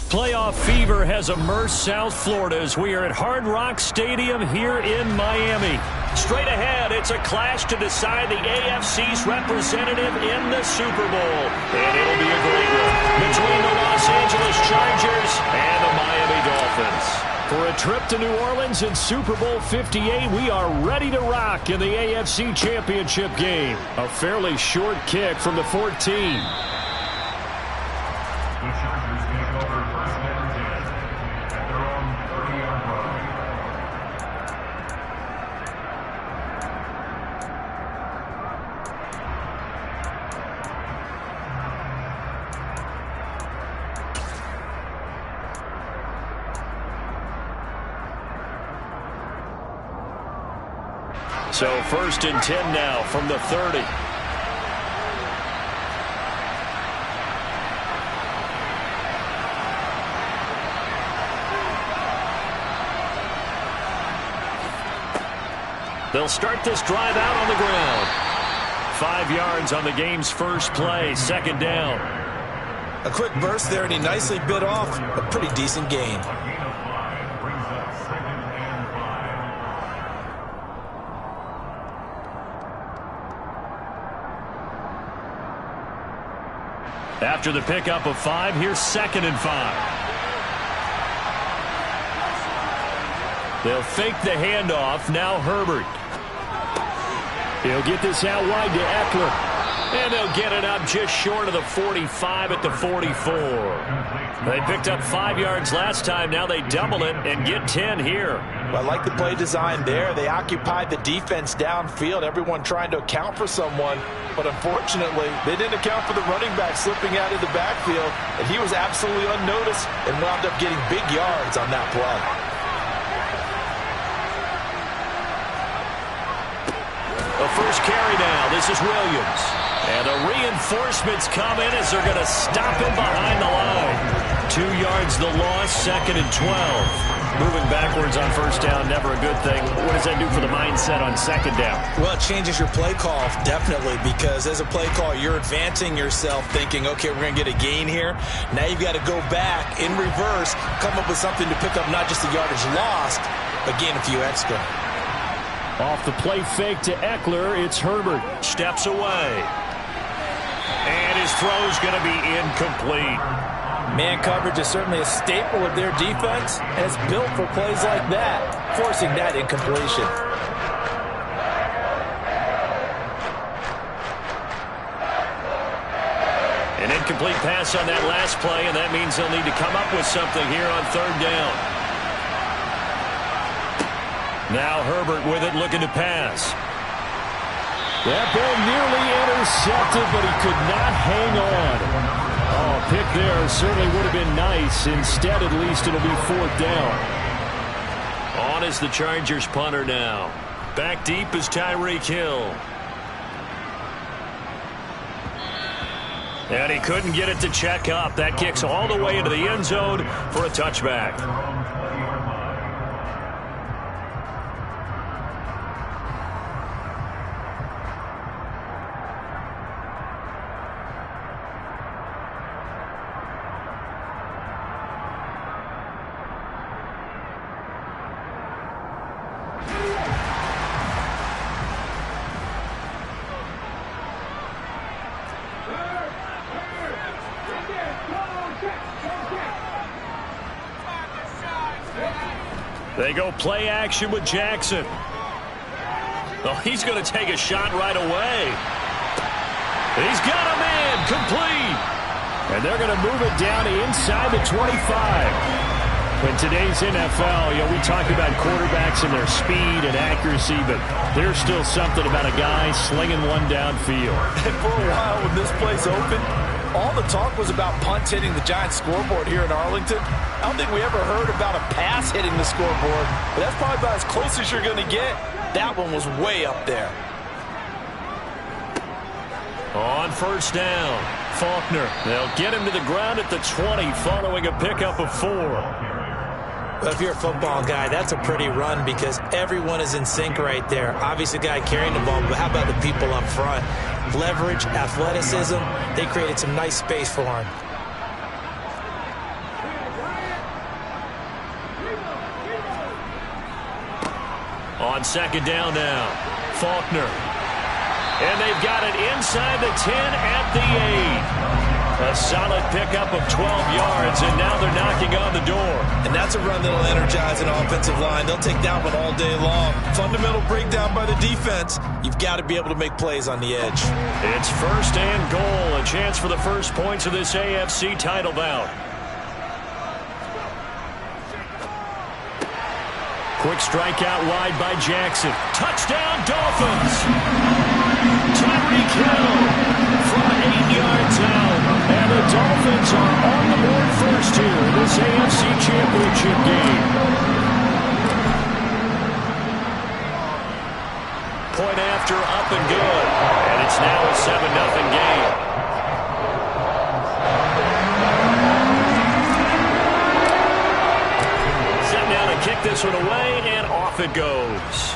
Playoff fever has immersed South Florida as we are at Hard Rock Stadium here in Miami. Straight ahead, it's a clash to decide the AFC's representative in the Super Bowl. And it'll be a great one between the Los Angeles Chargers and the Miami Dolphins. For a trip to New Orleans in Super Bowl 58, we are ready to rock in the AFC Championship game. A fairly short kick from the 14. So 1st and 10 now from the 30. They'll start this drive out on the ground. 5 yards on the game's first play, 2nd down. A quick burst there, and he nicely bit off a pretty decent gain. After the pickup of 5, here's 2nd and 5. They'll fake the handoff. Now Herbert. He'll get this out wide to Eckler. And they'll get it up just short of the 45 at the 44. They picked up 5 yards last time. Now they double it and get 10 here. Well, I like the play design there. They occupied the defense downfield, everyone trying to account for someone. But unfortunately, they didn't account for the running back slipping out of the backfield. And he was absolutely unnoticed and wound up getting big yards on that play. The first carry now. This is Williams. And the reinforcements come in as they're going to stop him behind the line. 2 yards the loss, 2nd and 12. Moving backwards on 1st down, never a good thing. What does that do for the mindset on 2nd down? Well, it changes your play call, definitely, because as a play call, you're advancing yourself thinking, okay, we're going to get a gain here. Now you've got to go back in reverse, come up with something to pick up not just the yardage lost, but gain a few extra. Off the play fake to Eckler, it's Herbert. Steps away. And his throw's going to be incomplete. Man coverage is certainly a staple of their defense, and it's built for plays like that, forcing that incompletion. An incomplete pass on that last play, and that means they'll need to come up with something here on 3rd down. Now Herbert with it, looking to pass. That ball nearly intercepted, but he could not hang on. Oh, pick there certainly would have been nice. Instead, at least, it'll be 4th down. On is the Chargers punter now. Back deep is Tyreek Hill. And he couldn't get it to check up. That kicks all the way into the end zone for a touchback. They go play action with Jackson. Oh, he's going to take a shot right away. He's got a man complete. And they're going to move it down to inside the 25. In today's NFL, we talk about quarterbacks and their speed and accuracy, but there's still something about a guy slinging one downfield. And for a while when this place opened, all the talk was about punts hitting the Giants scoreboard here in Arlington. I don't think we ever heard about a pass hitting the scoreboard, but that's probably about as close as you're going to get. That one was way up there. On 1st down, Faulkner. They'll get him to the ground at the 20 following a pickup of 4. Well, if you're a football guy, that's a pretty run because everyone is in sync right there. Obviously, the guy carrying the ball, but how about the people up front? Leverage, athleticism, they created some nice space for him. On second down now, Faulkner. And they've got it inside the 10 at the 8. A solid pickup of 12 yards, and now they're knocking on the door. And that's a run that'll energize an offensive line. They'll take that one all day long. Fundamental breakdown by the defense. You've got to be able to make plays on the edge. It's first and goal. A chance for the first points of this AFC title bout. Quick strike out wide by Jackson. Touchdown, Dolphins! Tyreek Hill from 8 yards out. And the Dolphins are on the board first here in this AFC Championship game. Point after, up and good. And it's now a 7-0 game. Set now to kick this one away, and off it goes.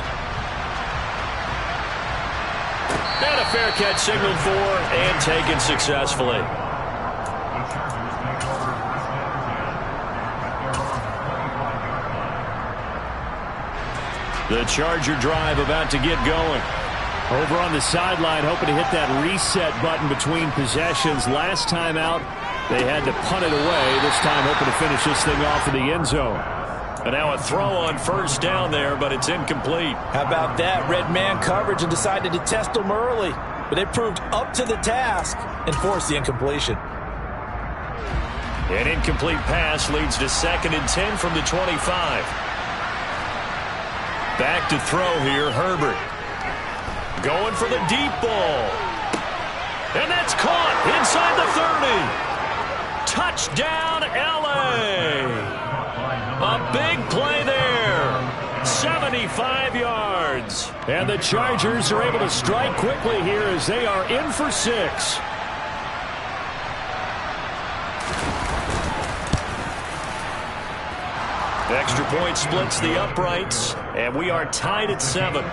And a fair catch signaled for and taken successfully. The Charger drive about to get going. Over on the sideline, hoping to hit that reset button between possessions. Last time out, they had to punt it away. This time, hoping to finish this thing off in the end zone. And now a throw on first down there, but it's incomplete. How about that? Red man coverage and decided to test them early. But they proved up to the task and forced the incompletion. An incomplete pass leads to 2nd and 10 from the 25. Back to throw here, Herbert. Going for the deep ball. And that's caught inside the 30. Touchdown, L.A. A big play there. 75 yards. And the Chargers are able to strike quickly here as they are in for 6. Extra point splits the uprights, and we are tied at 7.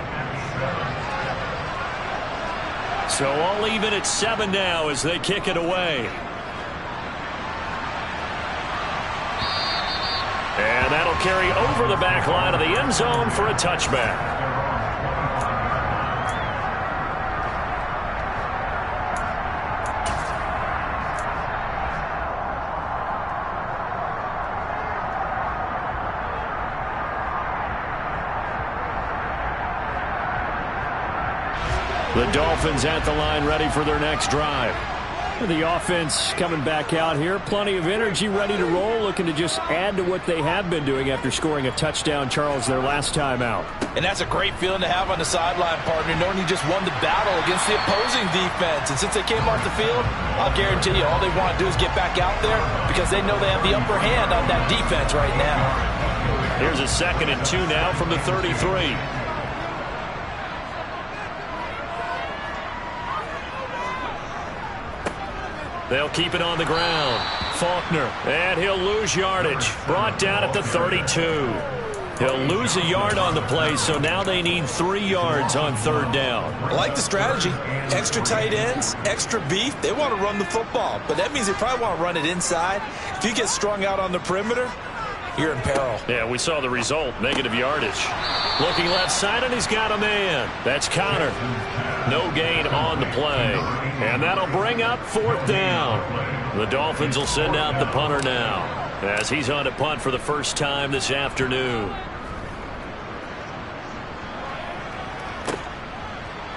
So all even at 7 now as they kick it away. And that'll carry over the back line of the end zone for a touchback. The Dolphins at the line, ready for their next drive. The offense coming back out here. Plenty of energy, ready to roll, looking to just add to what they have been doing after scoring a touchdown, Charles, their last time out. And that's a great feeling to have on the sideline, partner, knowing you just won the battle against the opposing defense. And since they came off the field, I'll guarantee you all they want to do is get back out there because they know they have the upper hand on that defense right now. Here's a 2nd and 2 now from the 33. They'll keep it on the ground. Faulkner, and he'll lose yardage. Brought down at the 32. He'll lose a yard on the play, so now they need 3 yards on 3rd down. I like the strategy. Extra tight ends, extra beef. They want to run the football, but that means they probably want to run it inside. If you get strung out on the perimeter, you're in peril. Yeah, we saw the result, negative yardage. Looking left side, and he's got a man. That's Connor. No gain on the play. And that'll bring up 4th down. The Dolphins will send out the punter now as he's on to punt for the first time this afternoon.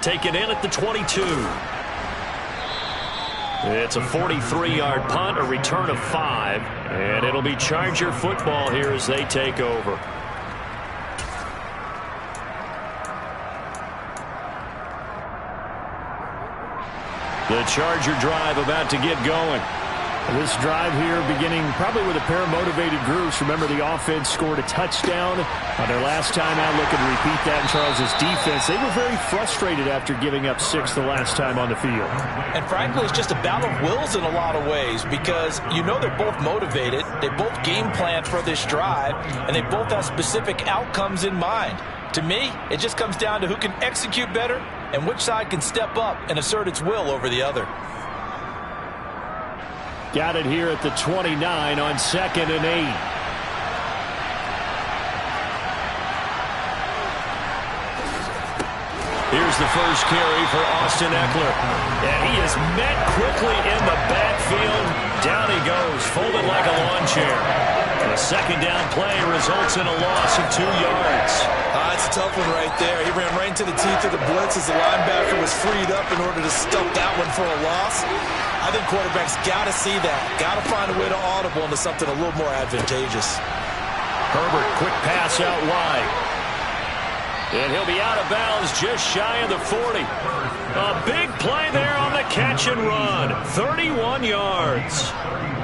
Taken in at the 22. It's a 43-yard punt, a return of 5, and it'll be Charger football here as they take over. The Charger drive about to get going. This drive here beginning probably with a pair of motivated groups. Remember, the offense scored a touchdown on their last time out. Looking to repeat that in Charles's defense. They were very frustrated after giving up 6 the last time on the field. And frankly, it's just a battle of wills in a lot of ways because you know they're both motivated. They both game planned for this drive, and they both have specific outcomes in mind. To me, it just comes down to who can execute better and which side can step up and assert its will over the other. Got it here at the 29 on 2nd and 8. Here's the first carry for Austin Eckler. And he is met quickly in the backfield. Down he goes, folded like a lawn chair. And a second down play results in a loss of 2 yards. It's a tough one right there. He ran right into the teeth of the blitz as the linebacker was freed up in order to stuff that one for a loss. I think quarterbacks got to see that. Got to find a way to audible into something a little more advantageous. Herbert, quick pass out wide. And he'll be out of bounds just shy of the 40. A big play there on the catch and run. 31 yards.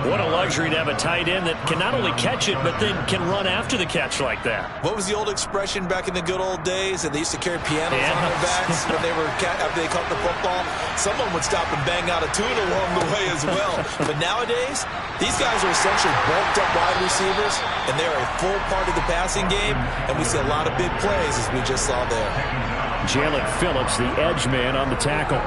What a luxury to have a tight end that can not only catch it, but then can run after the catch like that. What was the old expression back in the good old days? And they used to carry pianos on their backs when they were after they caught the football. Someone would stop and bang out a tune along the way as well. But nowadays, these guys are essentially bulked up wide receivers, and they are a full part of the passing game. And we see a lot of big plays, as we just saw there. Jalen Phillips, the edge man on the tackle.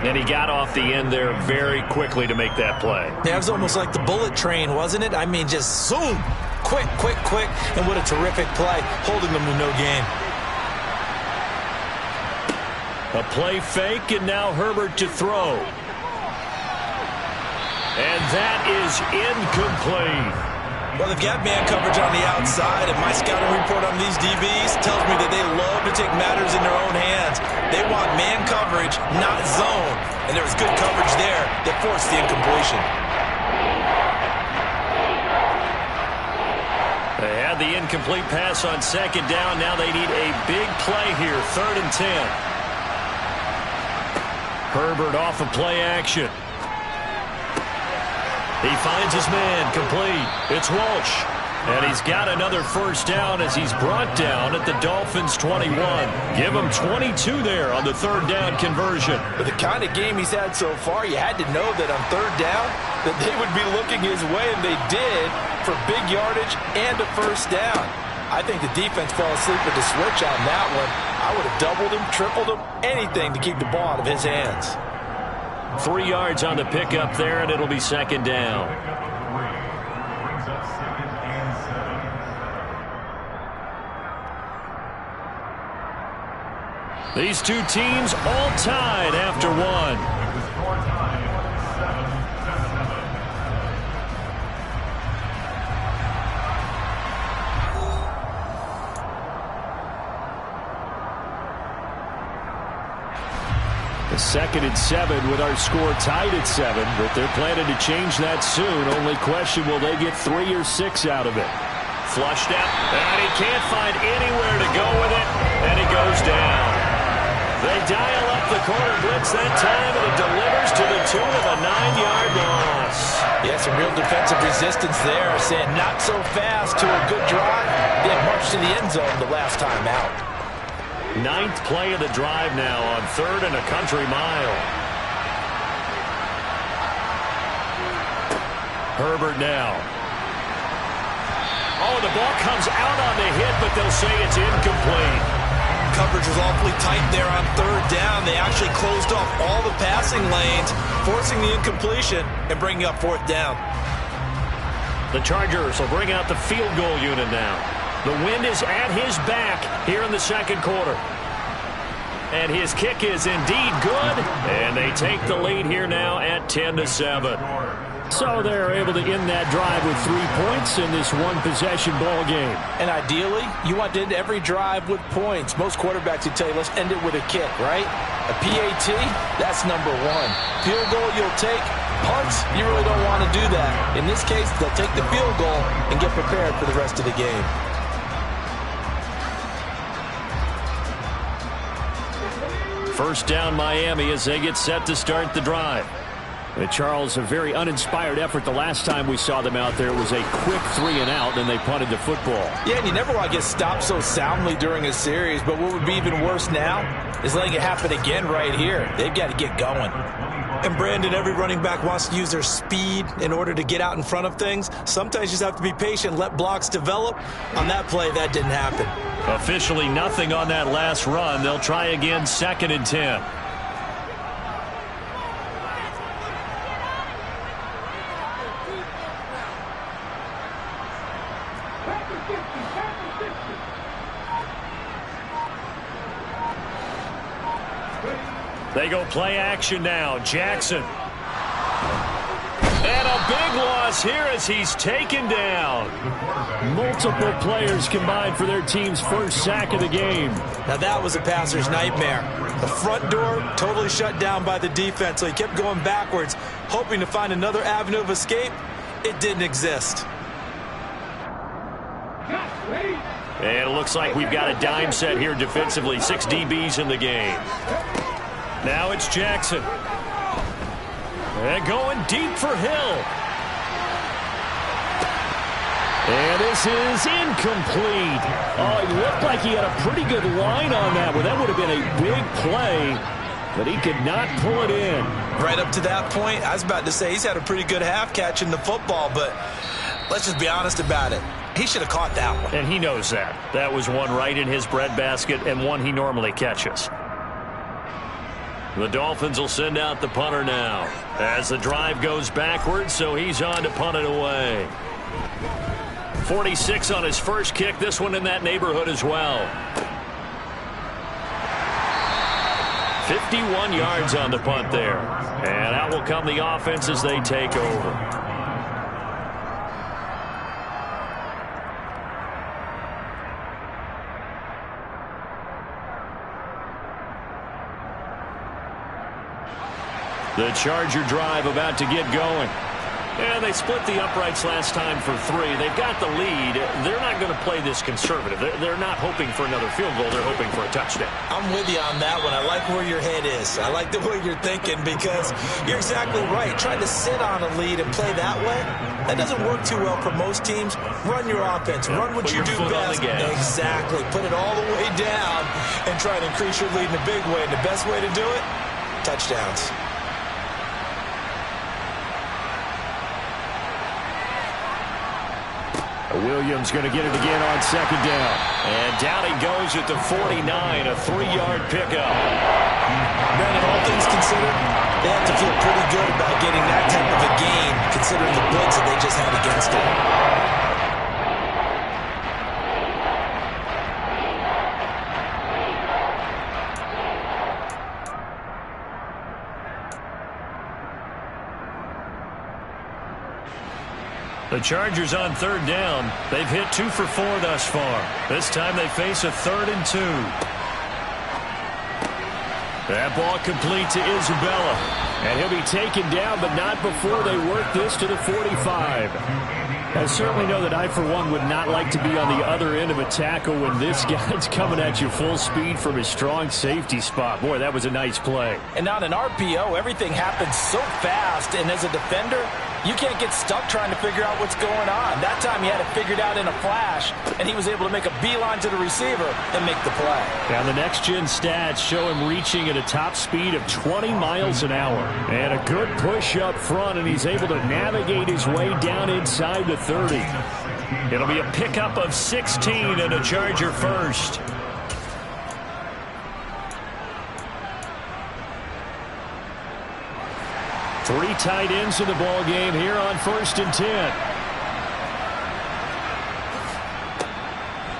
And he got off the end there very quickly to make that play. Yeah, it was almost like the bullet train, wasn't it? I mean, just zoom. Quick, quick, quick. And what a terrific play, holding them to no gain. A play fake, and now Herbert to throw. And that is incomplete. Well, they've got man coverage on the outside, and my scouting report on these DBs tells me that they love to take matters in their own hands. They want man coverage, not zone. And there was good coverage there that forced the incompletion. They had the incomplete pass on second down. Now they need a big play here, 3rd and 10. Herbert off of play action. He finds his man, complete. It's Walsh. And he's got another first down as he's brought down at the Dolphins' 21. Give him 22 there on the 3rd down conversion. With the kind of game he's had so far, you had to know that on 3rd down that they would be looking his way, and they did, for big yardage and a first down. I think the defense fell asleep with the switch on that one. I would have doubled him, tripled him, anything to keep the ball out of his hands. 3 yards on the pickup there, and it'll be second down. These two teams all tied after one. The 2nd and 7 with our score tied at 7, but they're planning to change that soon. Only question, will they get 3 or 6 out of it? Flushed out, and he can't find anywhere to go with it, and he goes down. They dial up the corner blitz that time, and it delivers to the tune of a 9-yard loss. Yeah, some real defensive resistance there, saying not so fast to a good drive. They marched to the end zone the last time out. 9th play of the drive now on 3rd and a country mile. Herbert now. Oh, the ball comes out on the hit, but they'll say it's incomplete. Coverage was awfully tight there on 3rd down. They actually closed off all the passing lanes, forcing the incompletion and bringing up 4th down. The Chargers will bring out the field goal unit now. The wind is at his back here in the 2nd quarter. And his kick is indeed good. And they take the lead here now at 10-7. So they're able to end that drive with 3 points in this one-possession ball game. And ideally, you want to end every drive with points. Most quarterbacks would tell you, let's end it with a kick, right? A PAT, that's number 1. Field goal you'll take. Punts, you really don't want to do that. In this case, they'll take the field goal and get prepared for the rest of the game. First down Miami as they get set to start the drive. Charles, a very uninspired effort. The last time we saw them out there was a quick 3 and out, and they punted the football. Yeah, and you never want to get stopped so soundly during a series, but what would be even worse now is letting it happen again right here. They've got to get going. And Brandon, every running back wants to use their speed in order to get out in front of things. Sometimes you just have to be patient, let blocks develop. On that play, that didn't happen. Officially nothing on that last run. They'll try again, 2nd and 10. They go play action now. Jackson. And a big loss here as he's taken down. Multiple players combined for their team's first sack of the game. Now that was a passer's nightmare. The front door totally shut down by the defense, so he kept going backwards, hoping to find another avenue of escape. It didn't exist. And it looks like we've got a dime set here defensively. 6 DBs in the game. Now it's Jackson. And going deep for Hill. And this is incomplete. Oh, it looked like he had a pretty good line on that one. That would have been a big play, but he could not pull it in. Right up to that point, I was about to say he's had a pretty good half catching the football, but let's just be honest about it. He should have caught that one. And he knows that. That was one right in his breadbasket and one he normally catches. The Dolphins will send out the punter now as the drive goes backwards, so he's on to punt it away. 46 on his first kick, this one in that neighborhood as well. 51 yards on the punt there. And out will come the offense as they take over. The Charger drive about to get going. And they split the uprights last time for 3. They've got the lead. They're not going to play this conservative. They're not hoping for another field goal. They're hoping for a touchdown. I'm with you on that one. I like where your head is. I like the way you're thinking because you're exactly right. Trying to sit on a lead and play that way, that doesn't work too well for most teams. Run your offense. Run what you do best. Exactly. Put it all the way down and try to increase your lead in a big way. And the best way to do it, touchdowns. Williams going to get it again on second down. And down he goes at the 49, a 3-yard pickup. Brandon, all things considered, they have to feel pretty good about getting that type of a gain, considering the blitz that they just had against them. The Chargers on third down. They've hit 2 for 4 thus far. This time they face a 3rd and 2. That ball complete to Isabella. And he'll be taken down, but not before they work this to the 45. I certainly know that I, for one, would not like to be on the other end of a tackle when this guy's coming at you full speed from his strong safety spot. Boy, that was a nice play. And on an RPO, everything happens so fast, and as a defender, you can't get stuck trying to figure out what's going on. That time he had it figured out in a flash, and he was able to make a beeline to the receiver and make the play. Now the next-gen stats show him reaching at a top speed of 20 miles an hour. And a good push up front, and he's able to navigate his way down inside the 30. It'll be a pickup of 16 and a Charger first. Three tight ends in the ball game here on 1st and 10.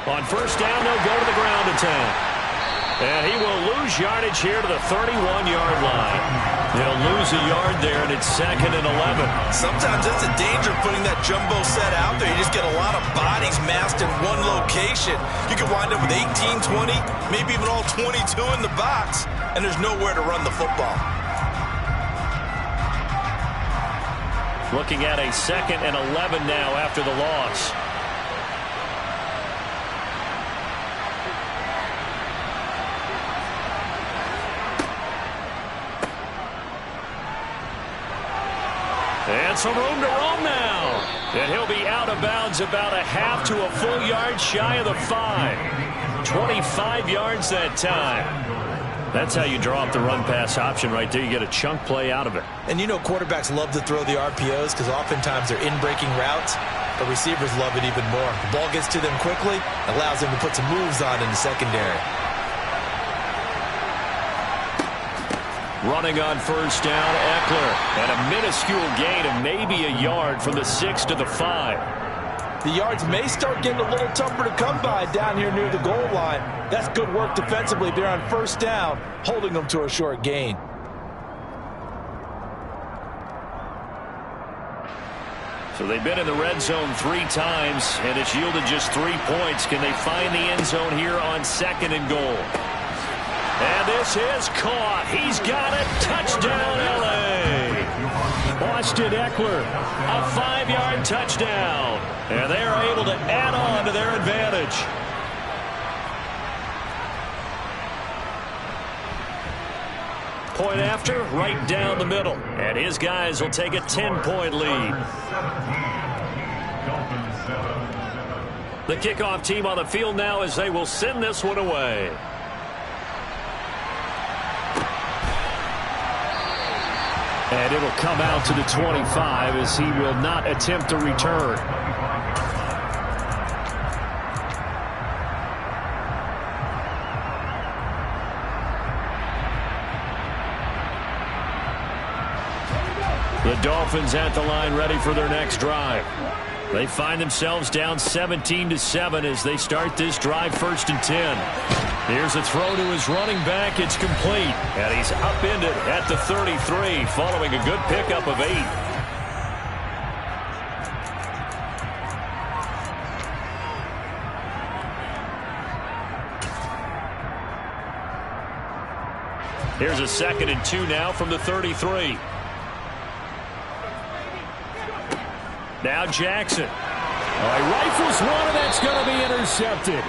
On first down, they'll go to the ground attack. And he will lose yardage here to the 31-yard line. He'll lose a yard there, and it's 2nd and 11. Sometimes that's a danger putting that jumbo set out there. You just get a lot of bodies massed in one location. You could wind up with 18, 20, maybe even all 22 in the box, and there's nowhere to run the football. Looking at a 2nd and 11 now after the loss. And some room to roam now. And he'll be out of bounds about a half to a full yard shy of the 5. 25 yards that time. That's how you draw up the run-pass option right there. You get a chunk play out of it. And you know quarterbacks love to throw the RPOs because oftentimes they're in-breaking routes. But receivers love it even more. The ball gets to them quickly, allows them to put some moves on in the secondary. Running on first down, Eckler. And a minuscule gain of maybe a yard from the 6 to the 5. The yards may start getting a little tougher to come by down here near the goal line. That's good work defensively there on first down, holding them to a short gain. So they've been in the red zone 3 times, and it's yielded just 3 points. Can they find the end zone here on 2nd and goal? And this is caught. He's got it. Touchdown, L.A. Austin Eckler, a 5-yard touchdown. And they are able to add on to their advantage. Point after, right down the middle. And his guys will take a 10-point lead. The kickoff team on the field now as they will send this one away. And it'll come out to the 25 as he will not attempt to return. The Dolphins at the line ready for their next drive. They find themselves down 17-7 as they start this drive 1st and 10. Here's a throw to his running back. It's complete. And he's upended at the 33 following a good pickup of 8. Here's a 2nd and 2 now from the 33. Now Jackson. He rifles one, and that's going to be intercepted.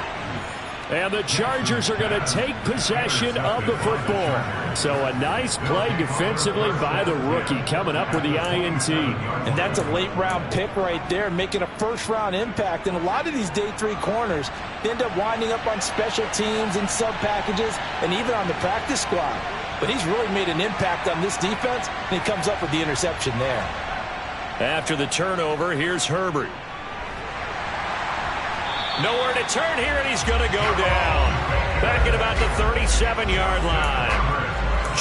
And the Chargers are going to take possession of the football. So a nice play defensively by the rookie coming up with the INT. And that's a late-round pick right there, making a first-round impact. And a lot of these day 3 corners end up winding up on special teams and sub-packages and even on the practice squad. But he's really made an impact on this defense, and he comes up with the interception there. After the turnover, here's Herbert. Nowhere to turn here, and he's going to go down. Back at about the 37-yard line.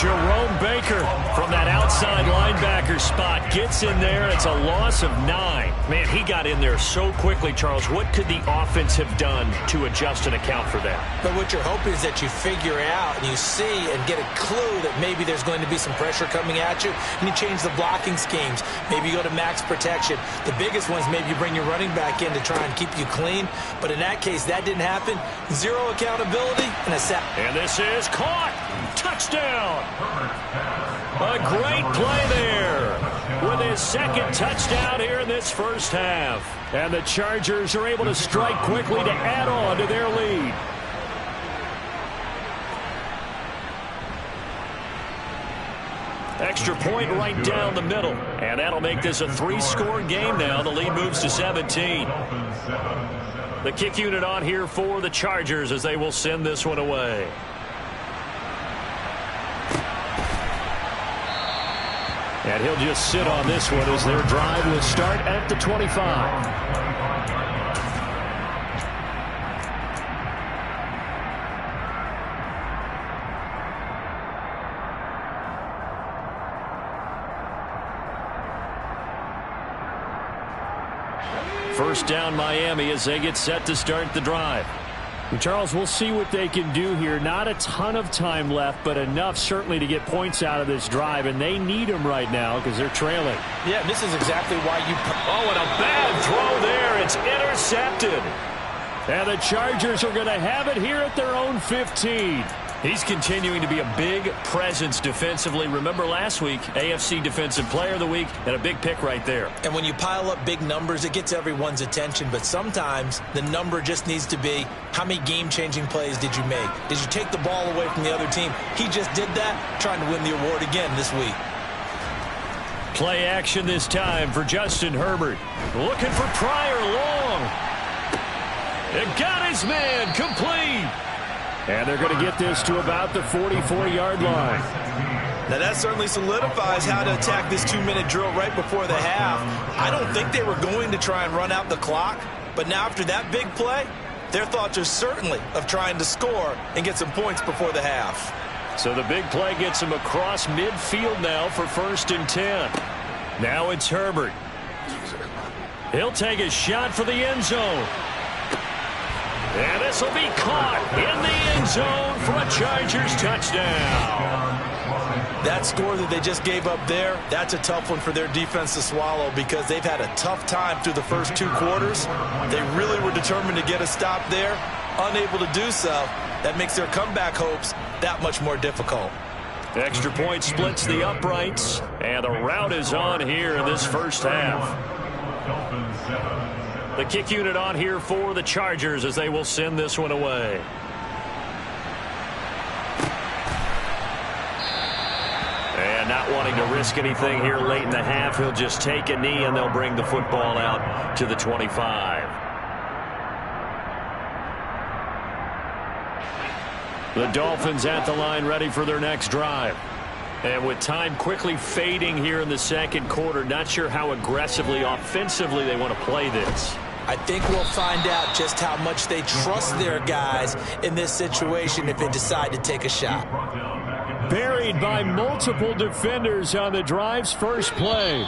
Jerome Baker from that outside linebacker spot gets in there. It's a loss of 9. Man, he got in there so quickly, Charles. What could the offense have done to adjust and account for that? But what you're hoping is that you figure out and you see and get a clue that maybe there's going to be some pressure coming at you, and you change the blocking schemes. Maybe you go to max protection. The biggest ones, maybe you bring your running back in to try and keep you clean. But in that case, that didn't happen. 0 accountability and a sack. And this is caught. Touchdown. A great play there with his 2nd touchdown here in this first half. And the Chargers are able to strike quickly to add on to their lead. Extra point right down the middle. And that'll make this a 3-score game now. The lead moves to 17. The kick unit on here for the Chargers as they will send this one away. And he'll just sit on this one as their drive will start at the 25. First down Miami as they get set to start the drive. Charles, we'll see what they can do here. Not a ton of time left, but enough certainly to get points out of this drive, and they need them right now because they're trailing. Yeah, this is exactly why you... Oh, and a bad throw there. It's intercepted. And the Chargers are going to have it here at their own 15. He's continuing to be a big presence defensively. Remember last week, AFC Defensive Player of the Week, and a big pick right there. And when you pile up big numbers, it gets everyone's attention. But sometimes the number just needs to be, how many game-changing plays did you make? Did you take the ball away from the other team? He just did that, trying to win the award again this week. Play action this time for Justin Herbert. Looking for Pryor long. It got his man complete. And they're going to get this to about the 44-yard line. Now that certainly solidifies how to attack this 2-minute drill right before the half. I don't think they were going to try and run out the clock, but now after that big play, their thoughts are certainly of trying to score and get some points before the half. So the big play gets him across midfield now for 1st and 10. Now it's Herbert. He'll take a shot for the end zone. And this will be caught in the end zone for a Chargers touchdown. That score that they just gave up there, that's a tough one for their defense to swallow because they've had a tough time through the first 2 quarters. They really were determined to get a stop there, unable to do so. That makes their comeback hopes that much more difficult. Extra point splits the uprights, and the route is on here in this first half. The kick unit on here for the Chargers as they will send this one away. And not wanting to risk anything here late in the half, he'll just take a knee and they'll bring the football out to the 25. The Dolphins at the line ready for their next drive. And with time quickly fading here in the second quarter, not sure how aggressively, offensively they want to play this. I think we'll find out just how much they trust their guys in this situation if they decide to take a shot. Buried by multiple defenders on the drive's first play.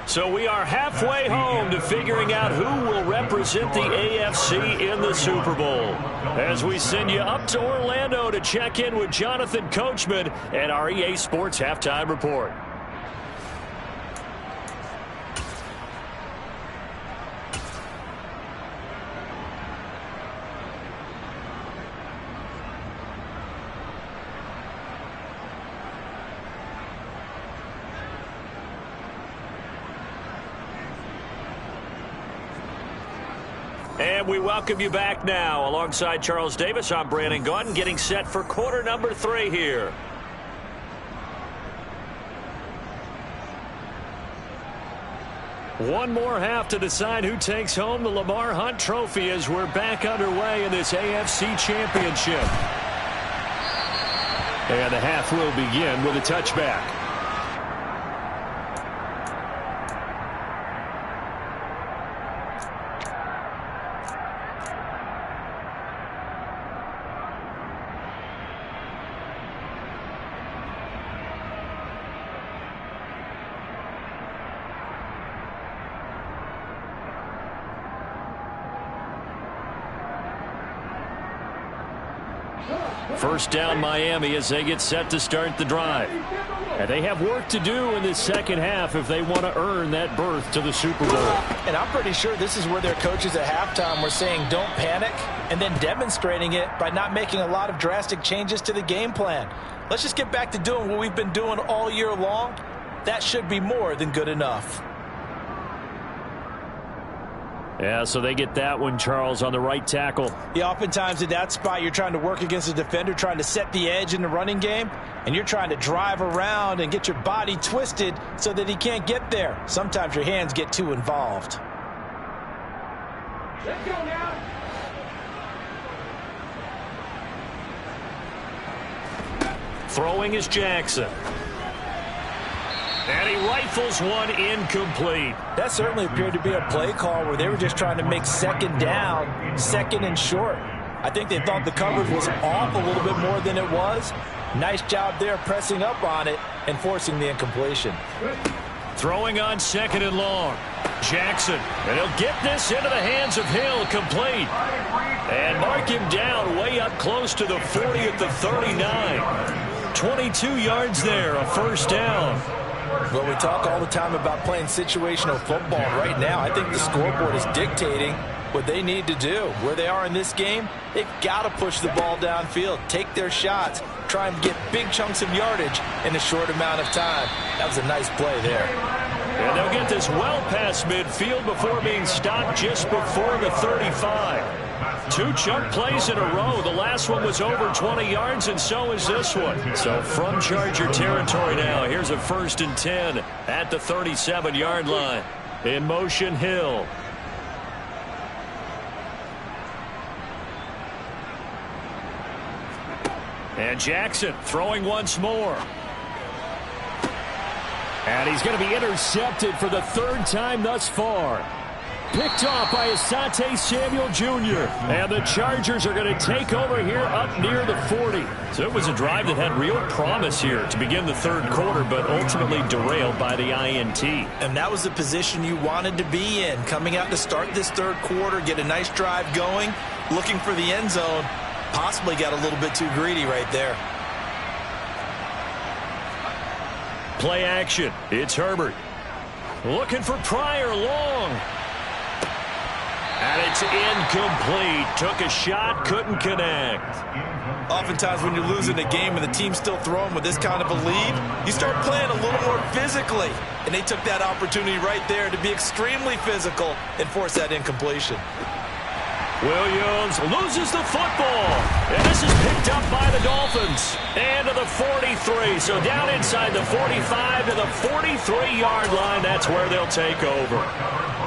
So we are halfway home to figuring out who will represent the AFC in the Super Bowl. As we send you up to Orlando to check in with Jonathan Coachman and our EA Sports Halftime Report. And we welcome you back now. Alongside Charles Davis, I'm Brandon Gaudin, getting set for quarter number 3 here. One more half to decide who takes home the Lamar Hunt Trophy as we're back underway in this AFC Championship. And the half will begin with a touchback. First down Miami as they get set to start the drive. And they have work to do in this second half if they want to earn that berth to the Super Bowl. And I'm pretty sure this is where their coaches at halftime were saying don't panic, and then demonstrating it by not making a lot of drastic changes to the game plan. Let's just get back to doing what we've been doing all year long. That should be more than good enough. Yeah, so they get that one, Charles, on the right tackle. Yeah, oftentimes in that spot, you're trying to work against a defender, trying to set the edge in the running game, and you're trying to drive around and get your body twisted so that he can't get there. Sometimes your hands get too involved. Let's go now. Throwing is Jackson. And he rifles one incomplete. That certainly appeared to be a play call where they were just trying to make second down, second and short. I think they thought the coverage was off a little bit more than it was. Nice job there pressing up on it and forcing the incompletion. Throwing on second and long. Jackson, and he'll get this into the hands of Hill, complete. And mark him down way up close to the 40 at the 39. 22 yards there, a first down. Well, we talk all the time about playing situational football. Right now, I think the scoreboard is dictating what they need to do. Where they are in this game, they've got to push the ball downfield, take their shots, try and get big chunks of yardage in a short amount of time. That was a nice play there. And they'll get this well past midfield before being stopped just before the 35. 2 chunk plays in a row. The last one was over 20 yards, and so is this one. So from Charger territory now, here's a 1st and 10 at the 37-yard line. In motion, Hill. And Jackson throwing once more. And he's going to be intercepted for the 3rd time thus far. Picked off by Asante Samuel Jr. And the Chargers are going to take over here up near the 40. So it was a drive that had real promise here to begin the third quarter, but ultimately derailed by the INT. And that was the position you wanted to be in. Coming out to start this third quarter, get a nice drive going, looking for the end zone. Possibly got a little bit too greedy right there. Play action. It's Herbert. Looking for Pryor long. And it's incomplete. Took a shot, couldn't connect. Oftentimes when you're losing a game and the team's still throwing with this kind of a lead, you start playing a little more physically. And they took that opportunity right there to be extremely physical and force that incompletion. Williams loses the football. And this is picked up by the Dolphins. And to the 43. So down inside the 45 to the 43-yard line. That's where they'll take over.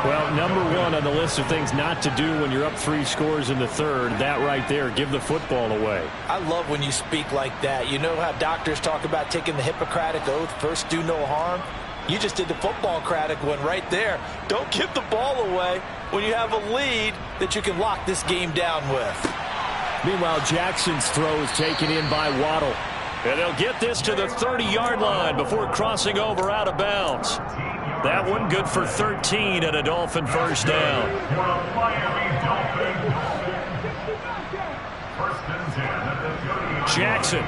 Well, number one on the list of things not to do when you're up 3 scores in the third, that right there, give the football away. I love when you speak like that. You know how doctors talk about taking the Hippocratic Oath, first do no harm? You just did the football-cratic one right there. Don't give the ball away when you have a lead that you can lock this game down with. Meanwhile, Jackson's throw is taken in by Waddle. And they'll get this to the 30-yard line before crossing over out of bounds. That one good for 13 and a Dolphin first down. Jackson.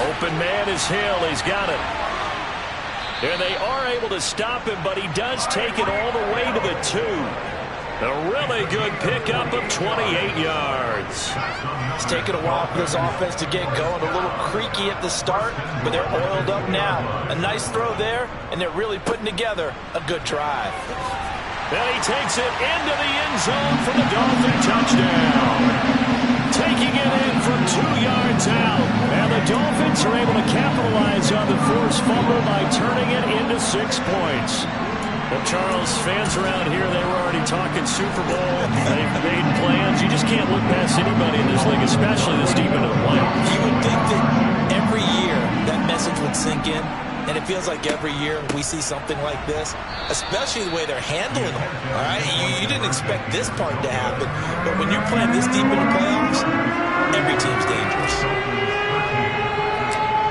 Open man is Hill. He's got it. And they are able to stop him, but he does take it all the way to the 2. A really good pickup of 28 yards. It's taken a while for this offense to get going. A little creaky at the start, but they're oiled up now. A nice throw there, and they're really putting together a good drive. And he takes it into the end zone for the Dolphin touchdown. Taking it in from 2 yards out. And the Dolphins are able to capitalize on the forced fumble by turning it into 6 points. Well, Charles, fans around here, they were already talking Super Bowl. They've made plans. You just can't look past anybody in this league, especially this deep into the playoffs. You would think that every year that message would sink in, and it feels like every year we see something like this, especially the way they're handling them. All right, you didn't expect this part to happen, but when you're playing this deep in the playoffs, every team's dangerous.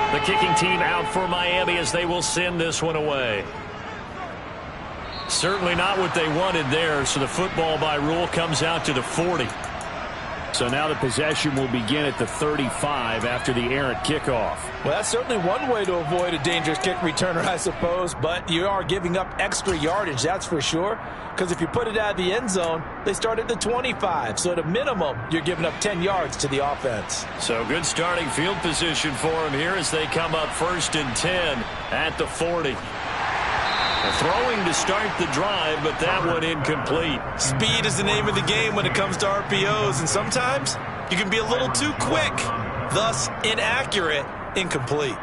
The kicking team out for Miami as they will send this one away. Certainly not what they wanted there, so the football by rule comes out to the 40. So now the possession will begin at the 35 after the errant kickoff. Well, that's certainly one way to avoid a dangerous kick returner, I suppose, but you are giving up extra yardage, that's for sure, because if you put it out of the end zone, they start at the 25, so at a minimum, you're giving up 10 yards to the offense. So good starting field position for them here as they come up 1st and 10 at the 40. Throwing to start the drive, but that one incomplete. Speed is the name of the game when it comes to RPOs, and sometimes you can be a little too quick, thus inaccurate, incomplete.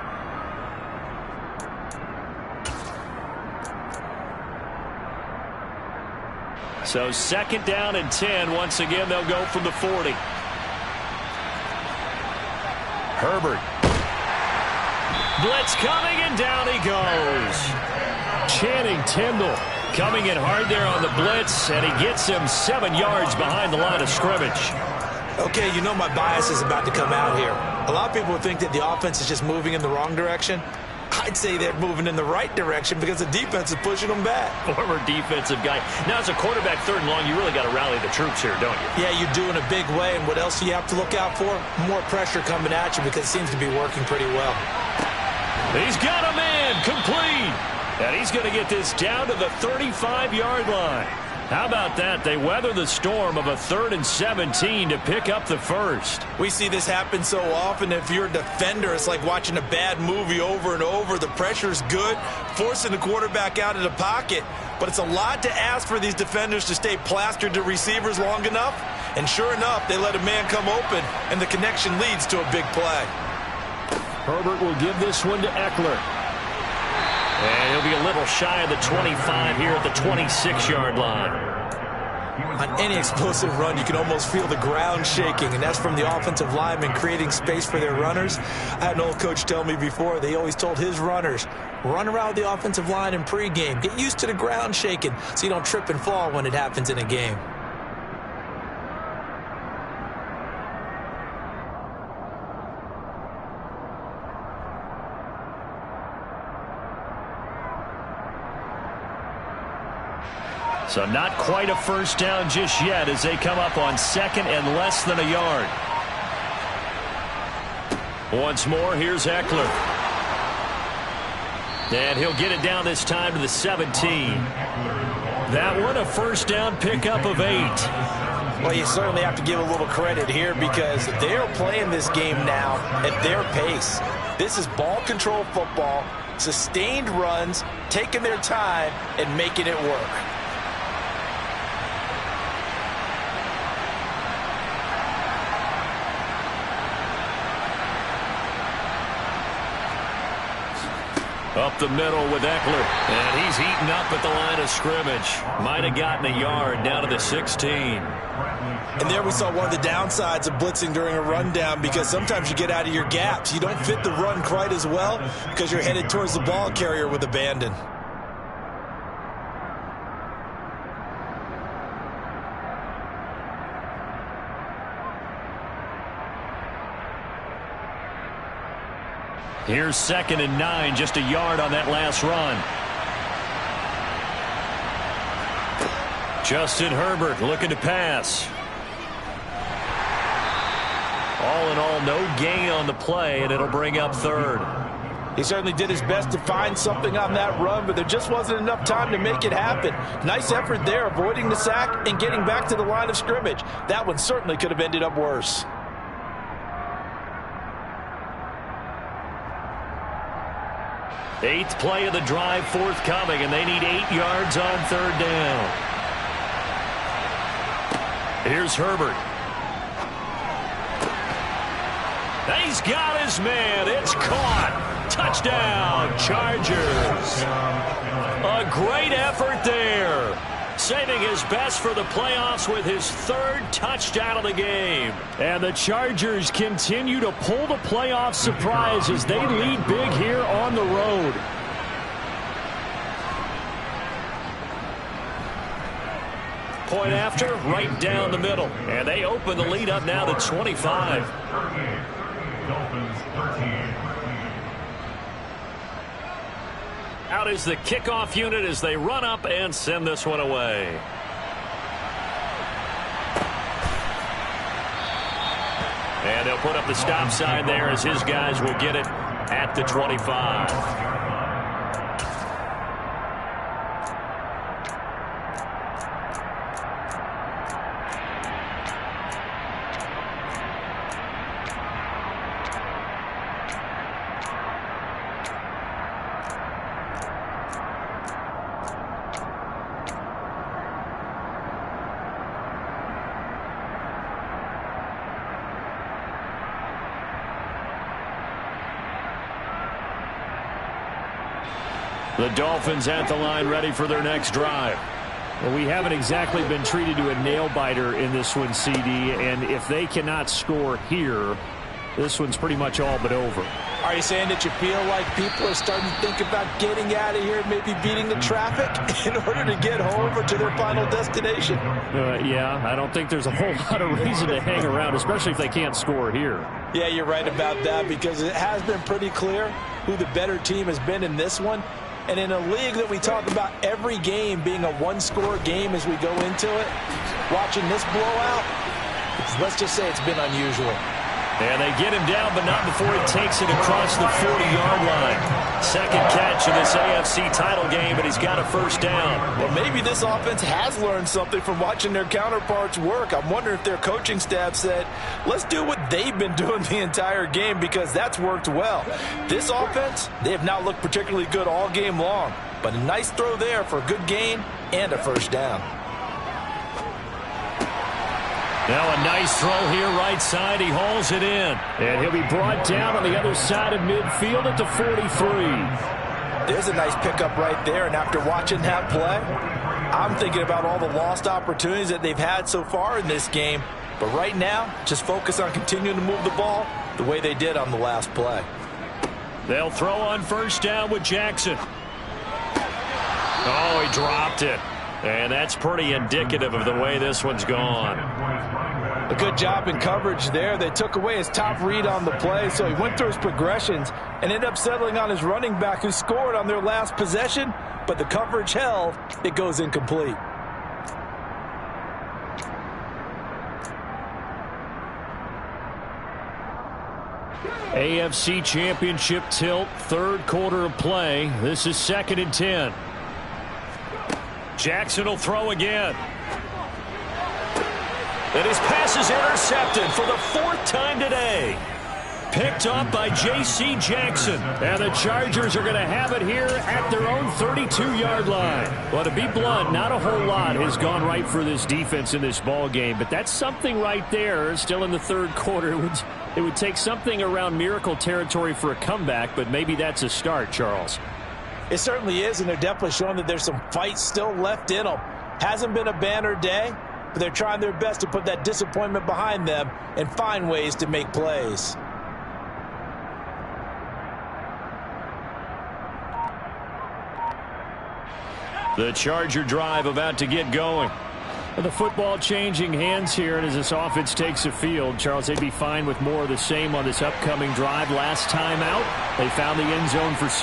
So 2nd down and 10. Once again, they'll go from the 40. Herbert. Blitz coming, and down he goes. Channing Tindall coming in hard there on the blitz, and he gets him 7 yards behind the line of scrimmage. Okay, you know my bias is about to come out here. A lot of people think that the offense is just moving in the wrong direction. I'd say they're moving in the right direction because the defense is pushing them back. Former defensive guy. Now, as a quarterback 3rd and long, you really got to rally the troops here, don't you? Yeah, you do in a big way, and what else do you have to look out for? More pressure coming at you because it seems to be working pretty well. He's got him in, complete. And he's going to get this down to the 35-yard line. How about that? They weather the storm of a 3rd and 17 to pick up the first. We see this happen so often. If you're a defender, it's like watching a bad movie over and over. The pressure's good, forcing the quarterback out of the pocket. But it's a lot to ask for these defenders to stay plastered to receivers long enough. And sure enough, they let a man come open, and the connection leads to a big play. Herbert will give this one to Eckler. And he'll be a little shy of the 25 here at the 26-yard line. On any explosive run, you can almost feel the ground shaking, and that's from the offensive linemen creating space for their runners. I had an old coach tell me before, they always told his runners, run around the offensive line in pregame. Get used to the ground shaking so you don't trip and fall when it happens in a game. So not quite a first down just yet as they come up on second and less than a yard. Once more, here's Eckler. And he'll get it down this time to the 17. That one a first down pickup of 8. Well, you certainly have to give a little credit here because they're playing this game now at their pace. This is ball control football, sustained runs, taking their time and making it work. Up the middle with Eckler. And he's eaten up at the line of scrimmage. Might have gotten a yard down to the 16. And there we saw one of the downsides of blitzing during a rundown because sometimes you get out of your gaps. You don't fit the run quite as well because you're headed towards the ball carrier with abandon. Here's 2nd and 9, just a yard on that last run. Justin Herbert looking to pass. All in all, no gain on the play, and it'll bring up 3rd. He certainly did his best to find something on that run, but there just wasn't enough time to make it happen. Nice effort there, avoiding the sack and getting back to the line of scrimmage. That one certainly could have ended up worse. 8th play of the drive forthcoming, and they need 8 yards on 3rd down. Here's Herbert. He's got his man. It's caught. Touchdown, Chargers. A great effort there. Saving his best for the playoffs with his 3rd touchdown of the game. And the Chargers continue to pull the playoff surprise as they lead big here on the road. Point after, right down the middle. And they open the lead up now to 25. Out is the kickoff unit as they run up and send this one away. And they'll put up the stop sign there as his guys will get it at the 25. The Dolphins at the line ready for their next drive. Well, we haven't exactly been treated to a nail-biter in this one, CD, and if they cannot score here, this one's pretty much all but over. Are you saying that you feel like people are starting to think about getting out of here, maybe beating the traffic in order to get home or to their final destination? Yeah, I don't think there's a whole lot of reason to hang around, especially if they can't score here. Yeah, you're right about that because it has been pretty clear who the better team has been in this one. And in a league that we talk about every game being a one-score game as we go into it, watching this blowout, let's just say it's been unusual. And they get him down, but not before he takes it across the 40-yard line. Second catch of this AFC title game, and he's got a first down. Well, maybe this offense has learned something from watching their counterparts work. I'm wondering if their coaching staff said, let's do what they've been doing the entire game because that's worked well. This offense, they have not looked particularly good all game long, but a nice throw there for a good gain and a first down. Now a nice throw here right side. He hauls it in. And he'll be brought down on the other side of midfield at the 43. There's a nice pickup right there, and after watching that play, I'm thinking about all the lost opportunities that they've had so far in this game. But right now, just focus on continuing to move the ball the way they did on the last play. They'll throw on first down with Jackson. Oh, he dropped it. And that's pretty indicative of the way this one's gone. A good job in coverage there. They took away his top read on the play, so he went through his progressions and ended up settling on his running back who scored on their last possession, but the coverage held. It goes incomplete. AFC Championship tilt, third quarter of play. This is 2nd and 10. Jackson will throw again. And his pass is intercepted for the 4th time today. Picked up by J.C. Jackson. And the Chargers are going to have it here at their own 32-yard line. Well, to be blunt, not a whole lot has gone right for this defense in this ball game. But that's something right there. Still in the third quarter. It would take something around miracle territory for a comeback, but maybe that's a start, Charles. It certainly is, and they're definitely showing that there's some fight still left in them. Hasn't been a banner day, but they're trying their best to put that disappointment behind them and find ways to make plays. The Charger drive about to get going. The football changing hands here, and as this offense takes the field, Charles, they'd be fine with more of the same on this upcoming drive. Last time out, they found the end zone for 6.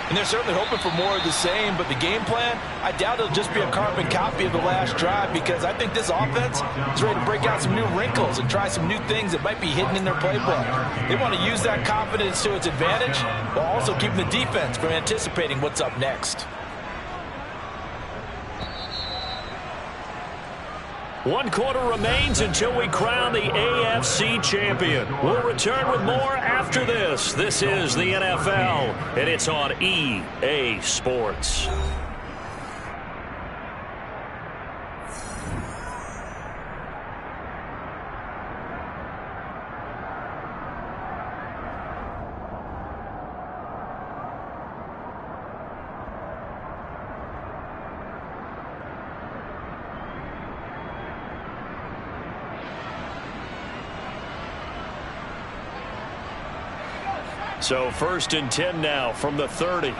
And they're certainly hoping for more of the same, but the game plan, I doubt it'll just be a carbon copy of the last drive, because I think this offense is ready to break out some new wrinkles and try some new things that might be hidden in their playbook. They want to use that confidence to its advantage, while also keeping the defense from anticipating what's up next. 1 quarter remains until we crown the AFC champion. We'll return with more after this. This is the NFL, and it's on EA Sports. So 1st and 10 now from the 30.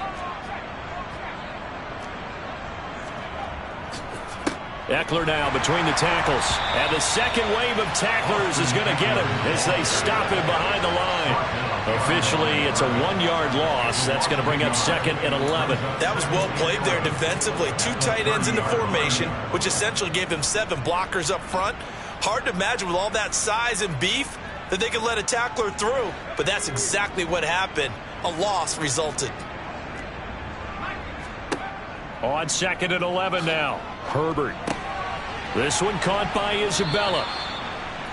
Eckler now between the tackles. And the second wave of tacklers is going to get him as they stop him behind the line. Officially, it's a 1-yard loss. That's going to bring up 2nd and 11. That was well played there defensively. 2 tight ends in the formation, which essentially gave them 7 blockers up front. Hard to imagine with all that size and beef that they could let a tackler through, but that's exactly what happened. A loss resulted. On 2nd and 11 now. Herbert. This one caught by Isabella.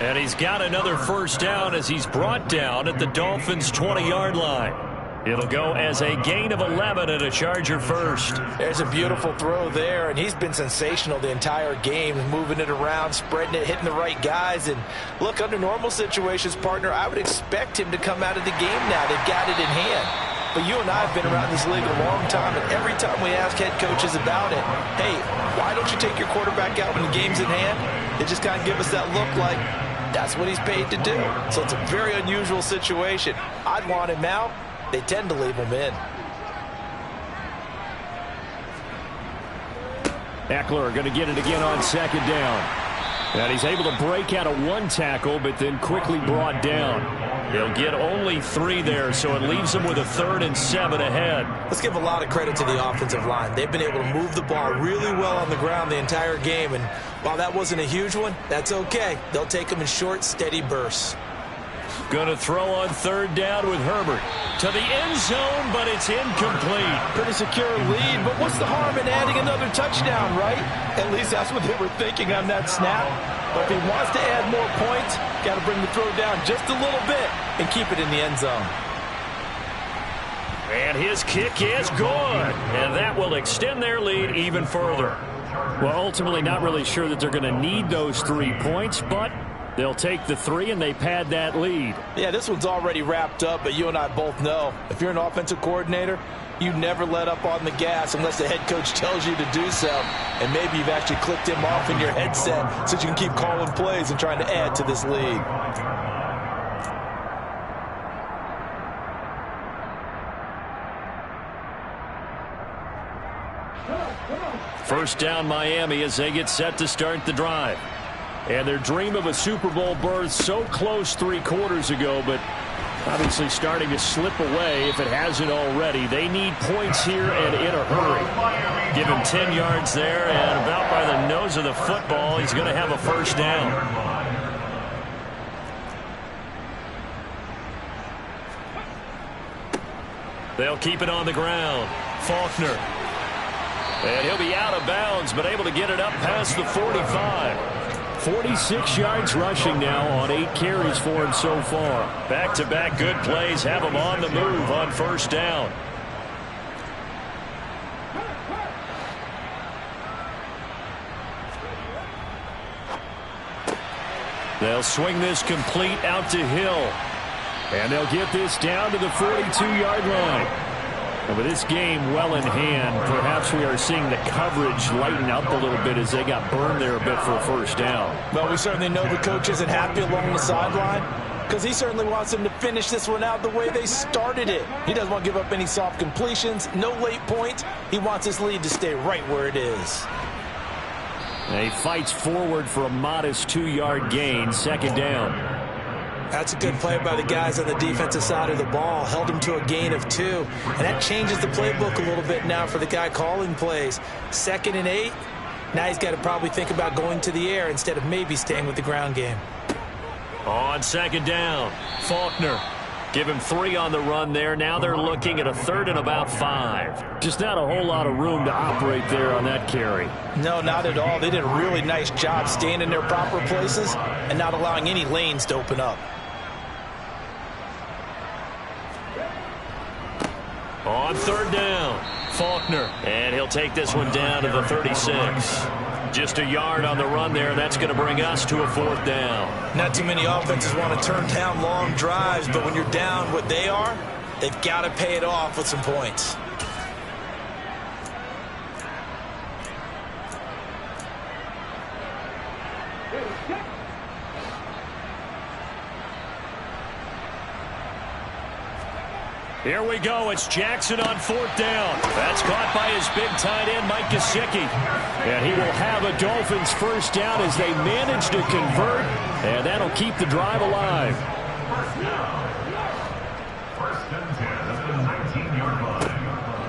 And he's got another first down as he's brought down at the Dolphins' 20-yard line. It'll go as a gain of 11 and a Charger first. There's a beautiful throw there, and he's been sensational the entire game, moving it around, spreading it, hitting the right guys. And look, under normal situations, partner, I would expect him to come out of the game now. They've got it in hand. But you and I have been around this league a long time, and every time we ask head coaches about it, hey, why don't you take your quarterback out when the game's in hand? They just kind of give us that look like that's what he's paid to do. So it's a very unusual situation. I'd want him out. They tend to leave him in. Eckler going to get it again on 2nd down. And he's able to break out of 1 tackle, but then quickly brought down. He'll get only 3 there, so it leaves him with a 3rd and 7 ahead. Let's give a lot of credit to the offensive line. They've been able to move the ball really well on the ground the entire game, and while that wasn't a huge one, that's okay. They'll take them in short, steady bursts. Going to throw on 3rd down with Herbert. To the end zone, but it's incomplete. Pretty secure lead, but what's the harm in adding another touchdown, right? At least that's what they were thinking on that snap. But if he wants to add more points, got to bring the throw down just a little bit and keep it in the end zone. And his kick is good. And that will extend their lead even further. Well, ultimately not really sure that they're going to need those 3 points, but they'll take the 3 and they pad that lead. Yeah, this one's already wrapped up, but you and I both know if you're an offensive coordinator, You never let up on the gas unless the head coach tells you to do so. And maybe you've actually clicked him off in your headset so you can keep calling plays and trying to add to this lead. First down Miami as they get set to start the drive. And their dream of a Super Bowl berth so close 3 quarters ago, but obviously starting to slip away if it hasn't already. They need points here and in a hurry. Give him 10 yards there, and about by the nose of the football, he's going to have a first down. They'll keep it on the ground. Faulkner. And he'll be out of bounds, but able to get it up past the 45. 46 yards rushing now on 8 carries for him so far. Back-to-back good plays have him on the move on first down. They'll swing this complete out to Hill. And they'll get this down to the 42-yard line. And with this game well in hand, perhaps we are seeing the coverage lighten up a little bit as they got burned there a bit for a first down. Well, we certainly know the coach isn't happy along the sideline because he certainly wants them to finish this one out the way they started it. He doesn't want to give up any soft completions, no late points. He wants this lead to stay right where it is. And he fights forward for a modest 2-yard gain, second down. That's a good play by the guys on the defensive side of the ball. Held him to a gain of 2. And that changes the playbook a little bit now for the guy calling plays. 2nd and 8. Now he's got to probably think about going to the air instead of maybe staying with the ground game. On second down, Faulkner. Give him 3 on the run there. Now they're looking at a 3rd and about 5. Just not a whole lot of room to operate there on that carry. No, not at all. They did a really nice job staying in their proper places and not allowing any lanes to open up. On third down, Faulkner. And he'll take this one down to the 36. Just a yard on the run there. That's going to bring us to a 4th down. Not too many offenses want to turn down long drives, but when you're down what they are, they've got to pay it off with some points. Here we go. It's Jackson on 4th down. That's caught by his big tight end, Mike Gesicki. And he will have a Dolphins first down as they manage to convert. And that'll keep the drive alive.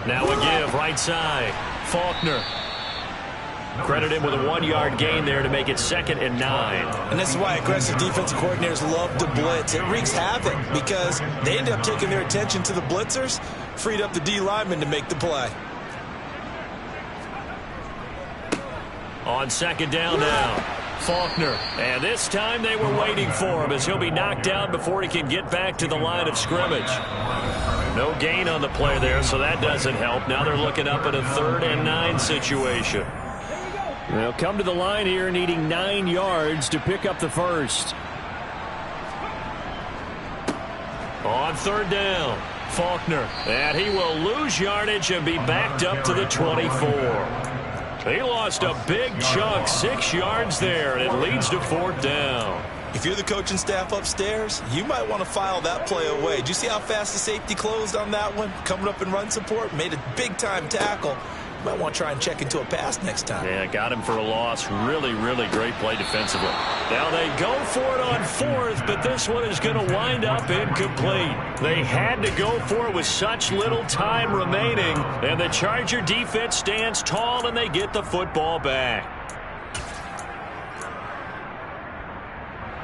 Now a give right side. Faulkner. Credit him with a 1-yard gain there to make it 2nd and 9. And this is why aggressive defensive coordinators love to blitz. It wreaks havoc because they end up taking their attention to the blitzers, freed up the D lineman to make the play. On second down now, Faulkner. And this time they were waiting for him as he'll be knocked down before he can get back to the line of scrimmage. No gain on the play there, so that doesn't help. Now they're looking up at a 3rd and 9 situation. They'll come to the line here needing 9 yards to pick up the first. On 3rd down, Faulkner. And he will lose yardage and be backed up to the 24. He lost a big chunk, 6 yards there, and it leads to 4th down. If you're the coaching staff upstairs, you might want to file that play away. Did you see how fast the safety closed on that one? Coming up in run support, made a big-time tackle. Might want to try and check into a pass next time. Yeah, got him for a loss. Really, really great play defensively. Now they go for it on 4th, but this one is going to wind up incomplete. They had to go for it with such little time remaining, and the Charger defense stands tall, and they get the football back.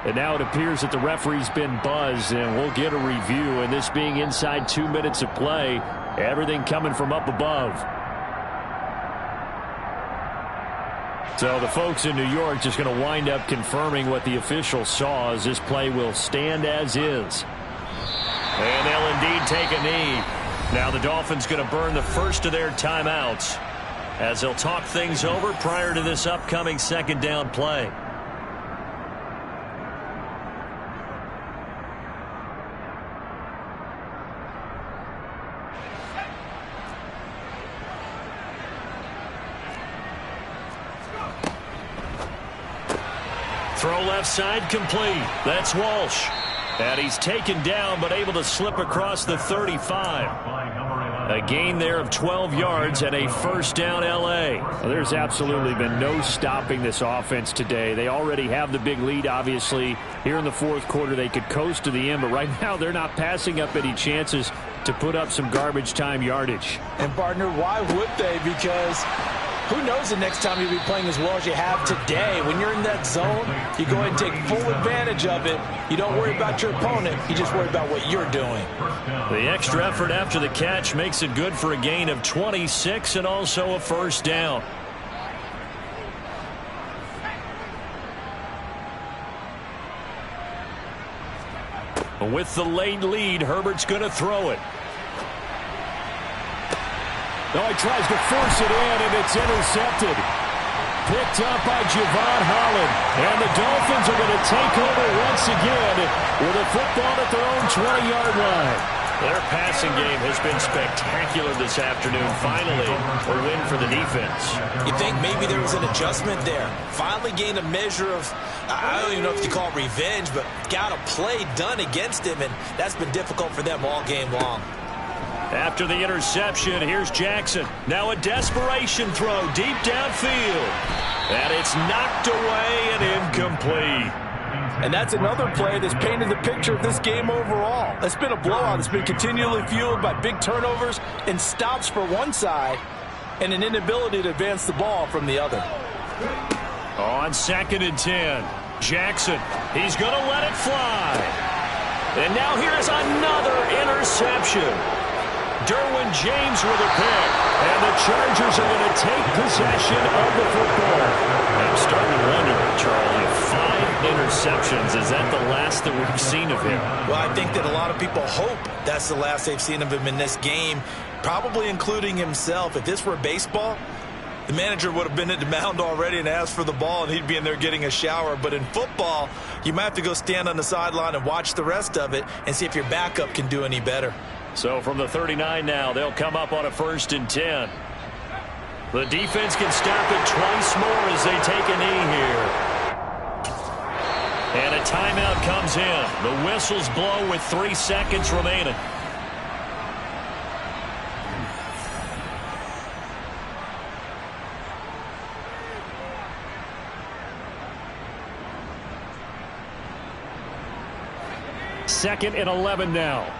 And now it appears that the referee's been buzzed, and we'll get a review. And this being inside 2 minutes of play, everything coming from up above. So the folks in New York just going to wind up confirming what the official saw as this play will stand as is. And they'll indeed take a knee. Now the Dolphins going to burn the first of their timeouts as they'll talk things over prior to this upcoming 2nd down play. Throw left side complete. That's Walsh. And he's taken down but able to slip across the 35. A gain there of 12 yards and a first down L.A. Well, there's absolutely been no stopping this offense today. They already have the big lead, obviously. Here in the fourth quarter, they could coast to the end, but right now they're not passing up any chances to put up some garbage time yardage. And, partner, why would they? Because who knows the next time you'll be playing as well as you have today. When you're in that zone, you go ahead and take full advantage of it. You don't worry about your opponent. You just worry about what you're doing. The extra effort after the catch makes it good for a gain of 26 and also a first down. With the late lead, Herbert's going to throw it. No, he tries to force it in, and it's intercepted. Picked up by Javon Holland. And the Dolphins are going to take over once again with a football at their own 20-yard line. Their passing game has been spectacular this afternoon. Finally, a win for the defense. You think maybe there was an adjustment there. Finally gained a measure of, I don't even know if you call it revenge, but got a play done against him, and that's been difficult for them all game long. After the interception, here's Jackson. Now a desperation throw deep downfield. And it's knocked away and incomplete. And that's another play that's painted the picture of this game overall. It's been a blowout. It's been continually fueled by big turnovers and stops for one side and an inability to advance the ball from the other. On 2nd and 10, Jackson. He's going to let it fly. And now here's another interception. Derwin James with a pick. And the Chargers are going to take possession of the football. I'm starting to wonder, Charlie, if 5 interceptions, is that the last that we've seen of him? Well, I think that a lot of people hope that's the last they've seen of him in this game, probably including himself. If this were baseball, the manager would have been at the mound already and asked for the ball, and he'd be in there getting a shower. But in football, you might have to go stand on the sideline and watch the rest of it and see if your backup can do any better. So from the 39 now, they'll come up on a 1st and 10. The defense can stop it twice more as they take a knee here. And a timeout comes in. The whistles blow with 3 seconds remaining. Second and 11 now.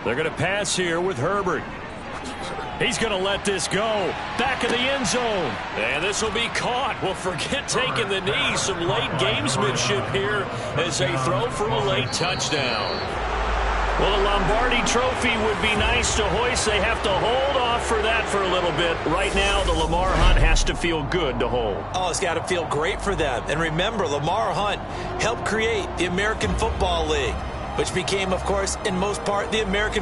They're going to pass here with Herbert. He's going to let this go. Back in the end zone. And this will be caught. Well, forget taking the knee. Some late gamesmanship here as they throw for a late touchdown. Well, the Lombardi Trophy would be nice to hoist. They have to hold off for that for a little bit. Right now, the Lamar Hunt has to feel good to hold. Oh, it's got to feel great for them. And remember, Lamar Hunt helped create the American Football League, which became, of course, in most part, the American